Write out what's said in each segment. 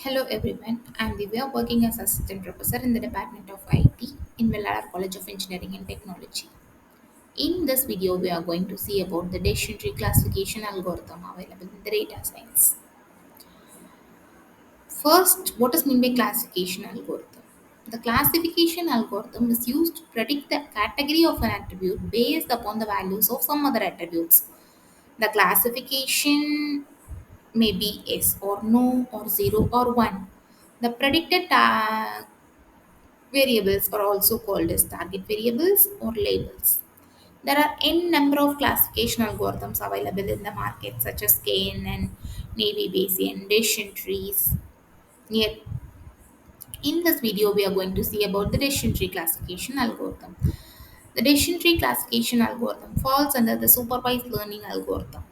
Hello everyone, I'm Divya working as assistant professor in the Department of IT in Vellara College of Engineering and Technology. In this video, we are going to see about the decision tree classification algorithm available in the data science. First, what is meant by classification algorithm? The classification algorithm is used to predict the category of an attribute based upon the values of some other attributes. The classification may be yes or no or 0 or 1. The predicted variables are also called as target variables or labels. There are n number of classification algorithms available in the market such as KNN, Navy Bayesian, decision trees. Here, in this video, we are going to see about the decision tree classification algorithm. The decision tree classification algorithm falls under the supervised learning algorithm.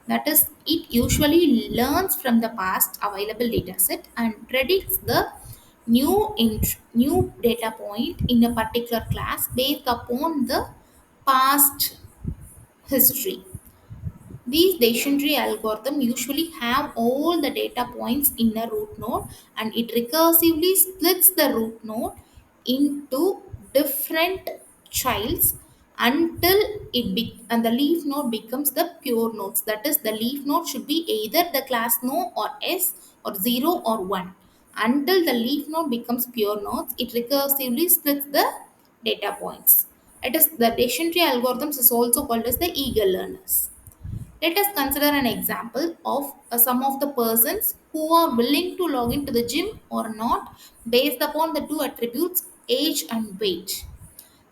That is, it usually learns from the past available dataset and predicts the new data point in a particular class based upon the past history. These decision tree algorithm usually have all the data points in a root node, and it recursively splits the root node into different childs until and the leaf node becomes the pure nodes. That is, the leaf node should be either the class no or s or 0 or 1. Until the leaf node becomes pure nodes, it recursively splits the data points. It is the decision tree algorithms is also called as the eager learners. Let us consider an example of some of the persons who are willing to log into the gym or not based upon the two attributes age and weight.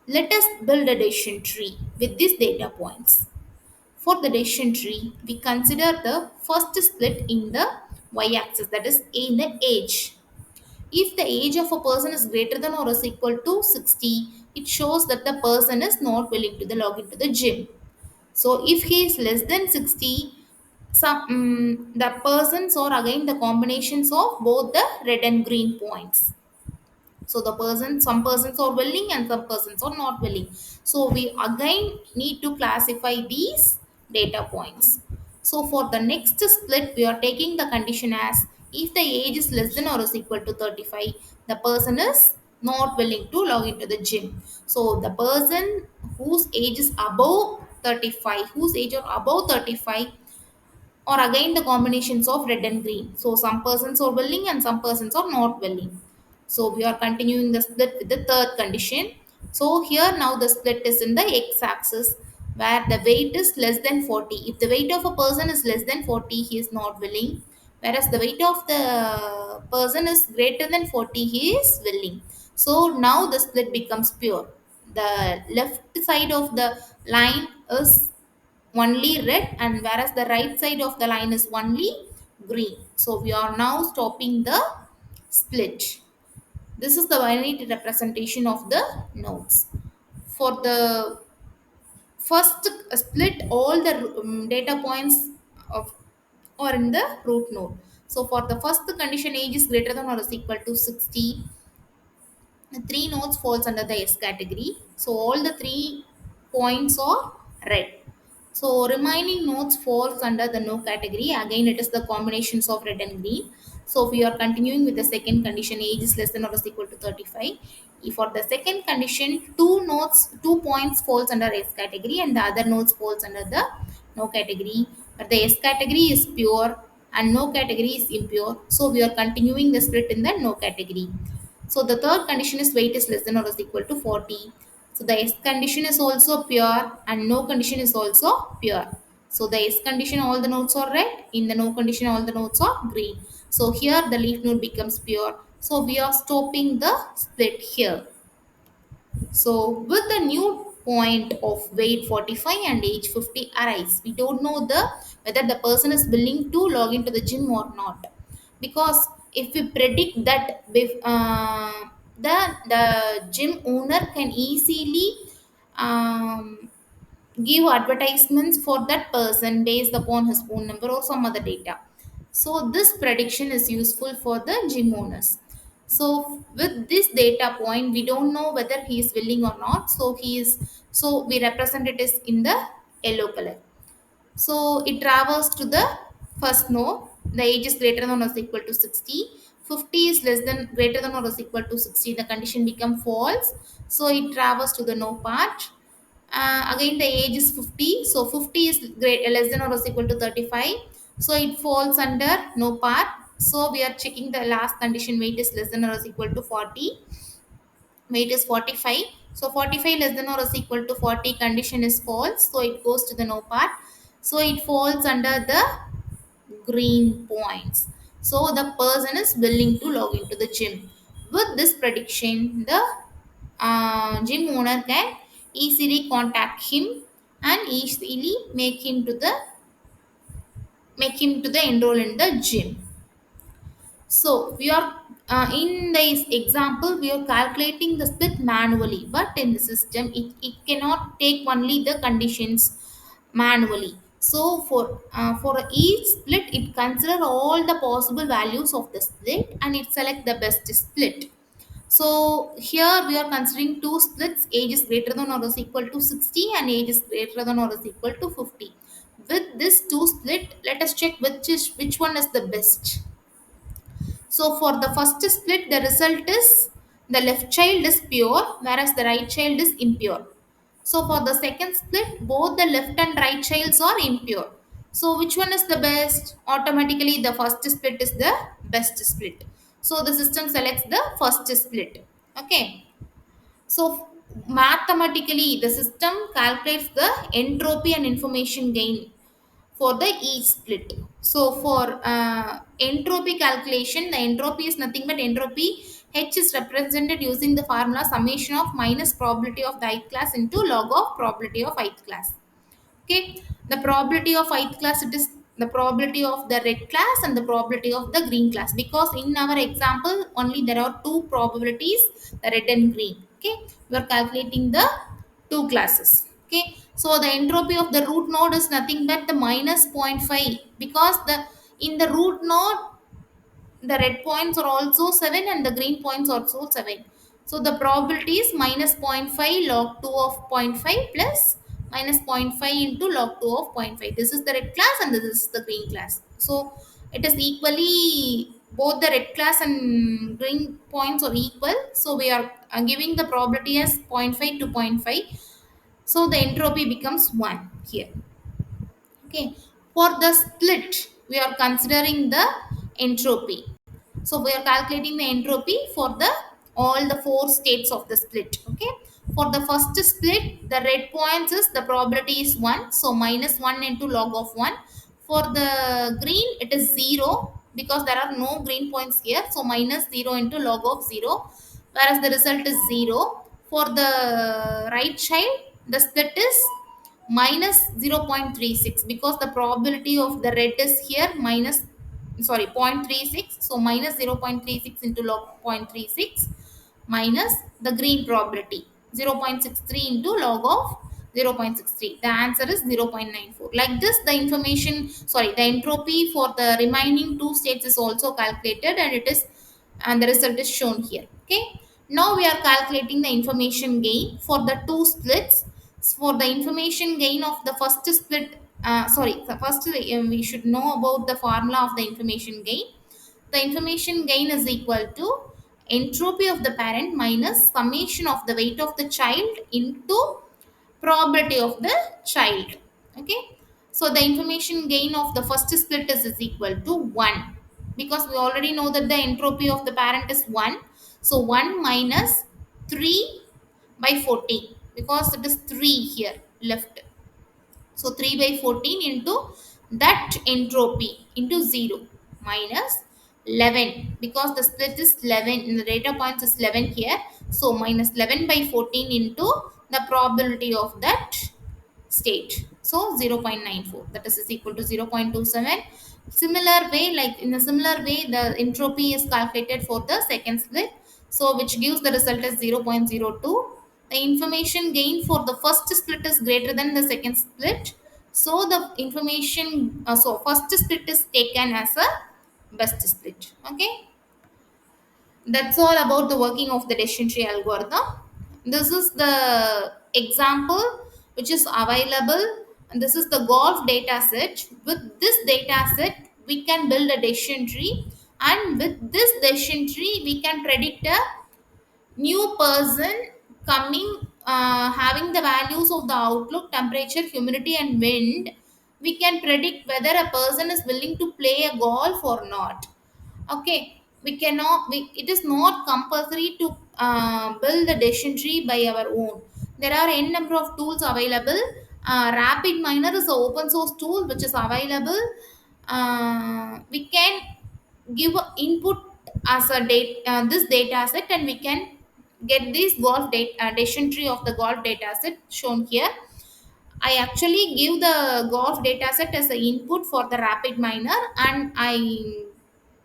Let us build a decision tree with these data points. For the decision tree, we consider the first split in the y-axis, that is in the age. If the age of a person is greater than or is equal to 60, it shows that the person is not willing to log into the gym. So if he is less than 60, the persons or again the combinations of both the red and green points. So some persons are willing and some persons are not willing. So we again need to classify these data points. So for the next split, we are taking the condition as if the age is less than or is equal to 35, the person is not willing to log into the gym. So the person whose age is above 35, whose age are above 35, or again the combinations of red and green. So some persons are willing and some persons are not willing. So we are continuing the split with the third condition. So here now the split is in the x-axis where the weight is less than 40. If the weight of a person is less than 40, he is not willing. Whereas the weight of the person is greater than 40, he is willing. So now the split becomes pure. The left side of the line is only red, and whereas the right side of the line is only green. So we are now stopping the split. This is the binary representation of the nodes. For the first split, all the data points of or in the root node. So for the first condition, age is greater than or is equal to 60. The three nodes falls under the S category. So all the 3 points are red. So remaining nodes falls under the no category. Again, it is the combinations of red and green. So we are continuing with the second condition, age is less than or is equal to 35. If for the second condition, two nodes, 2 points falls under S category and the other nodes falls under the no category. But the S category is pure and no category is impure. So we are continuing the split in the no category. So the third condition is weight is less than or is equal to 40. So the S condition is also pure and no condition is also pure. So the S condition all the nodes are red, in the no condition all the nodes are green. So here the leaf node becomes pure. So we are stopping the split here. So with the new point of weight 45 and age 50 arise, we don't know the whether the person is willing to log into the gym or not. Because if we predict that the gym owner can easily give advertisements for that person based upon his phone number or some other data. So this prediction is useful for the gym owners. So with this data point, we don't know whether he is willing or not. So we represent it as in the yellow color. So it travels to the first node. the age is greater than or is equal to 60. 50 is less than greater than or is equal to 60, the condition become false, so it travels to the no part. Again the age is 50, so 50 is less than or is equal to 35, so it falls under no part. So we are checking the last condition, weight is less than or is equal to 40, weight is 45. So 45 less than or is equal to 40, condition is false, so it goes to the no part. So it falls under the green points. So the person is willing to log into the gym. With this prediction, the gym owner can easily contact him and easily make him to the enroll in the gym. So we are in this example we are calculating the split manually, but in the system it cannot take only the conditions manually. So for each split, it consider all the possible values of the split and it select the best split. So here we are considering two splits, age is greater than or is equal to 60 and age is greater than or is equal to 50. With this two split, let us check which one is the best. So for the first split, the result is the left child is pure, whereas the right child is impure. So for the second split, both the left and right childs are impure. So which one is the best? Automatically, the first split is the best split. So the system selects the first split. Okay. So mathematically, the system calculates the entropy and information gain for the each split. So for entropy calculation, the entropy is nothing but entropy. H is represented using the formula summation of minus probability of the ith class into log of probability of ith class. Okay, the probability of ith class, it is the probability of the red class and the probability of the green class, because in our example only there are two probabilities, the red and green. Okay, we are calculating the two classes. Okay, so the entropy of the root node is nothing but the minus zero point 0.5, because the in the root node the red points are also 7 and the green points are also 7. So the probability is minus zero point 0.5 log 2 of zero point 0.5 plus minus zero point 0.5 into log 2 of zero point 0.5. This is the red class and this is the green class. So it is equally, both the red class and green points are equal. So we are giving the probability as zero point 0.5 to zero point 0.5. So the entropy becomes 1 here. Okay, for the split, we are considering the entropy. So we are calculating the entropy for the all the four states of the split. Okay, for the first split, the red points is the probability is 1, so minus 1 into log of 1. For the green, it is 0 because there are no green points here, so minus 0 into log of 0, whereas the result is 0. For the right child, the split is minus 0.36 because the probability of the red is here minus, sorry, 0.36, so minus 0.36 into log 0.36 minus the green probability 0.63 into log of 0.63. The answer is 0.94. Like this, the information, sorry, the entropy for the remaining two states is also calculated and it is, and the result is shown here. Okay, now we are calculating the information gain for the two splits. For the information gain of the first split, sorry, the first we should know about the formula of the information gain. The information gain is equal to entropy of the parent minus summation of the weight of the child into probability of the child. Okay, so the information gain of the first split is equal to 1, because we already know that the entropy of the parent is 1. So 1 minus 3 by 14, because it is 3 here left. So 3 by 14 into that entropy into 0 minus 11, because the split is 11 in the data points is 11 here. So minus 11 by 14 into the probability of that state. So 0.94, that is equal to 0.27. Similar way, like in a similar way, the entropy is calculated for the second split. So which gives the result as 0.02. The information gain for the first split is greater than the second split. So the information, so first split is taken as a best split. Okay. That's all about the working of the decision tree algorithm. This is the example which is available, and this is the golf data set. With this data set, we can build a decision tree, and with this decision tree we can predict a new person coming, having the values of the outlook, temperature, humidity and wind. We can predict whether a person is willing to play a golf or not. Okay, we cannot, it is not compulsory to build the decision tree by our own. There are n number of tools available. Rapid Miner is an open source tool which is available. We can give a input as a date, this data set, and we can get this golf data, decision tree of the golf data set shown here. I actually give the golf data set as an input for the Rapid Miner, and I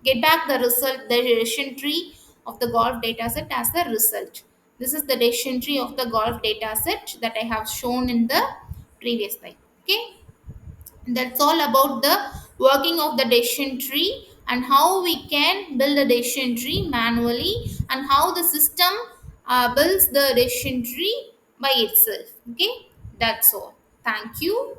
get back the result, the decision tree of the golf data set as the result. This is the decision tree of the golf data set that I have shown in the previous slide. Okay, that's all about the working of the decision tree and how we can build a decision tree manually, and how the system builds the decision tree by itself. Okay, that's all. Thank you.